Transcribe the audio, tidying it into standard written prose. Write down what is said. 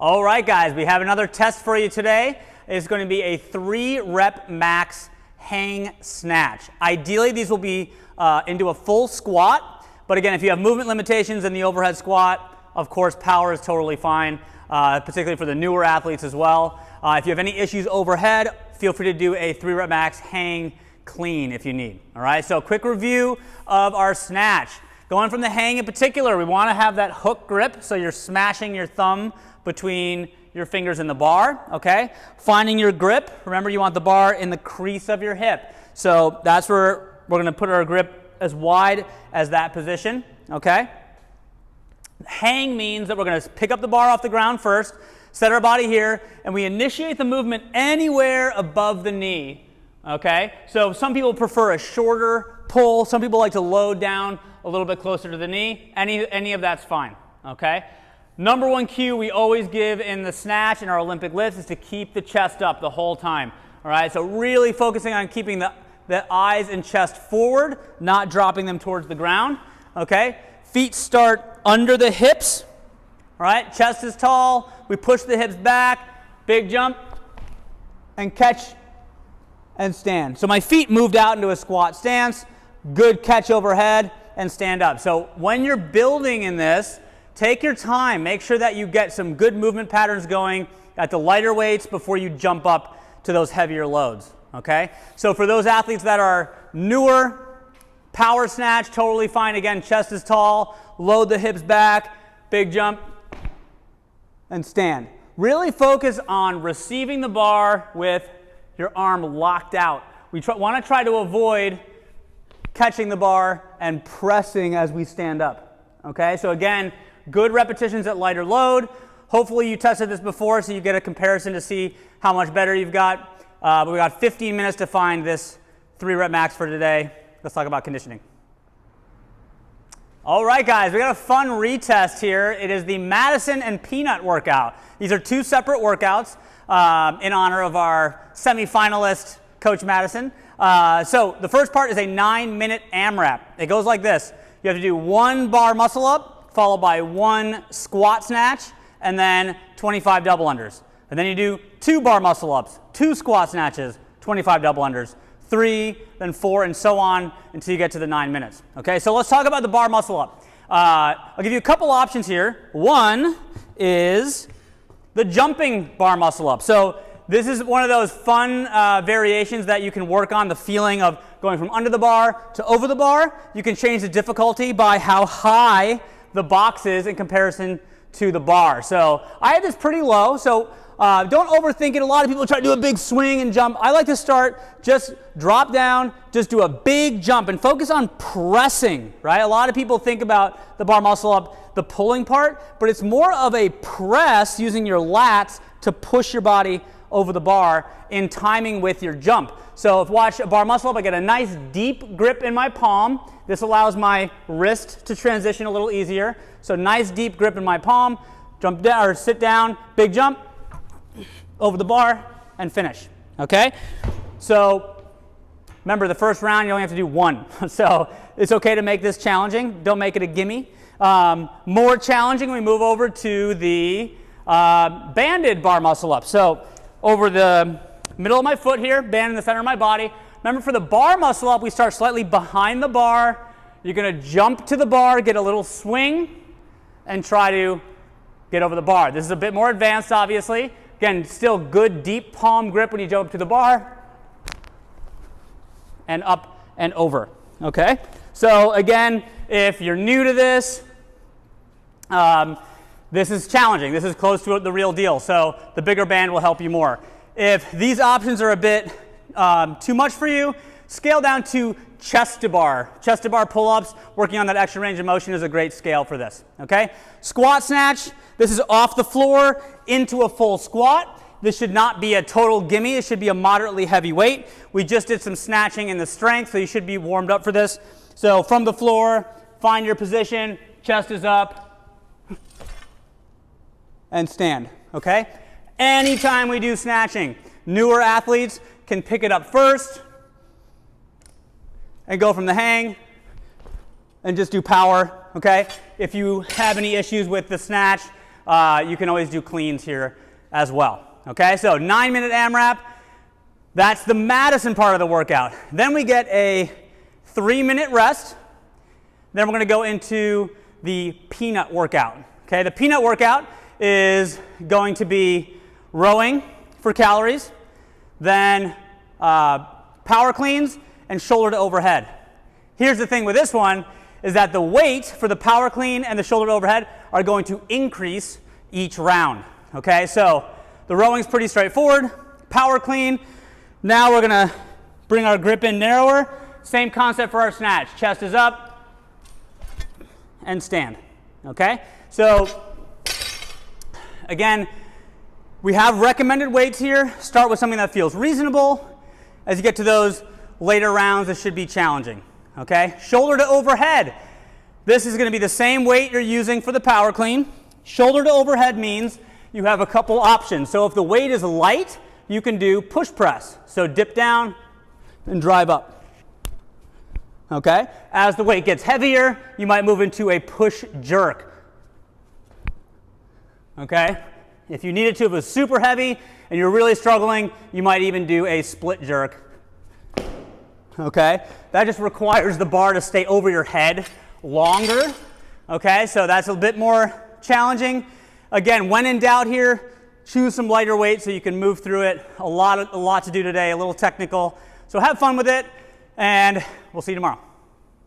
All right, guys, we have another test for you today. It's going to be a 3-rep max hang snatch. Ideally, these will be into a full squat. But again, if you have movement limitations in the overhead squat, of course, power is totally fine, particularly for the newer athletes as well. If you have any issues overhead, feel free to do a 3-rep max hang clean if you need. All right, so quick review of our snatch. Going from the hang in particular, we want to have that hook grip, so you're smashing your thumb between your fingers in the bar, okay? Finding your grip, remember you want the bar in the crease of your hip. So that's where we're going to put our grip as wide as that position, okay? Hang means that we're going to pick up the bar off the ground first, set our body here, and we initiate the movement anywhere above the knee, okay? So some people prefer a shorter pull, some people like to load down a little bit closer to the knee. Any of that's fine, okay? Number one cue we always give in the snatch and our Olympic lifts is to keep the chest up the whole time, all right? So really focusing on keeping the eyes and chest forward, not dropping them towards the ground, okay? Feet start under the hips, all right? Chest is tall, we push the hips back, big jump, and catch and stand. So my feet moved out into a squat stance, good catch overhead, and stand up. So when you're building in this, take your time. Make sure that you get some good movement patterns going at the lighter weights before you jump up to those heavier loads, okay? So for those athletes that are newer, power snatch, totally fine. Again, chest is tall, load the hips back, big jump, and stand. Really focus on receiving the bar with your arm locked out. We want to try to avoid catching the bar and pressing as we stand up, okay? So again, good repetitions at lighter load. Hopefully you tested this before so you get a comparison to see how much better you've got. But we got 15 minutes to find this 3-rep max for today. Let's talk about conditioning. All right, guys, we got a fun retest here. It is the Madison and Peanut workout. These are 2 separate workouts in honor of our semifinalist, Coach Madison. So the first part is a 9-minute Amrap. It goes like this. You have to do 1 bar muscle up, followed by 1 squat snatch, and then 25 double unders. And then you do 2 bar muscle ups, 2 squat snatches, 25 double unders, 3, then 4, and so on until you get to the 9 minutes. Okay, so let's talk about the bar muscle up. I'll give you a couple options here. One is the jumping bar muscle up. So this is one of those fun variations that you can work on, the feeling of going from under the bar to over the bar. You can change the difficulty by how high the box is in comparison to the bar. So I have this pretty low, so don't overthink it. A lot of people try to do a big swing and jump. I like to start, just drop down, just do a big jump and focus on pressing, right? A lot of people think about the bar muscle up, the pulling part, but it's more of a press using your lats to push your body over the bar in timing with your jump. So if you watch a bar muscle up, I get a nice deep grip in my palm. This allows my wrist to transition a little easier. So nice deep grip in my palm, jump down or sit down, big jump, over the bar, and finish, okay? So remember, the first round you only have to do 1. So it's okay to make this challenging. Don't make it a gimme. More challenging, we move over to the banded bar muscle up. So over the middle of my foot here, band in the center of my body. Remember, for the bar muscle up, we start slightly behind the bar. You're going to jump to the bar, get a little swing, and try to get over the bar. This is a bit more advanced, obviously. Again, still good deep palm grip when you jump up to the bar. And up and over, okay? So again, if you're new to this, this is challenging. This is close to the real deal. So the bigger band will help you more. If these options are a bit too much for you, scale down to chest to bar. Chest to bar pull-ups, working on that extra range of motion is a great scale for this, okay? Squat snatch, this is off the floor into a full squat. This should not be a total gimme. It should be a moderately heavy weight. We just did some snatching in the strength, so you should be warmed up for this. So from the floor, find your position, chest is up, and stand, okay? Anytime we do snatching, newer athletes can pick it up first and go from the hang and just do power, okay? If you have any issues with the snatch, you can always do cleans here as well. Okay, so 9-minute AMRAP. That's the Madison part of the workout. Then we get a 3-minute rest. Then we're going to go into the peanut workout. Okay, the peanut workout is going to be rowing for calories, then power cleans and shoulder to overhead. Here's the thing with this one is that the weight for the power clean and the shoulder to overhead are going to increase each round. Okay, so the rowing's pretty straightforward. Power clean. Now we're going to bring our grip in narrower. Same concept for our snatch. Chest is up and stand. Okay, so again, we have recommended weights here. Start with something that feels reasonable. As you get to those later rounds, it should be challenging. Okay, shoulder to overhead. This is going to be the same weight you're using for the power clean. Shoulder to overhead means you have a couple options. So if the weight is light, you can do push press. So dip down and drive up. Okay, as the weight gets heavier, you might move into a push jerk. Okay, if you needed to, if it was super heavy and you're really struggling, you might even do a split jerk. Okay, that just requires the bar to stay over your head longer. Okay, so that's a bit more challenging. Again, when in doubt here, choose some lighter weight so you can move through it. A lot to do today, a little technical. So have fun with it, and we'll see you tomorrow.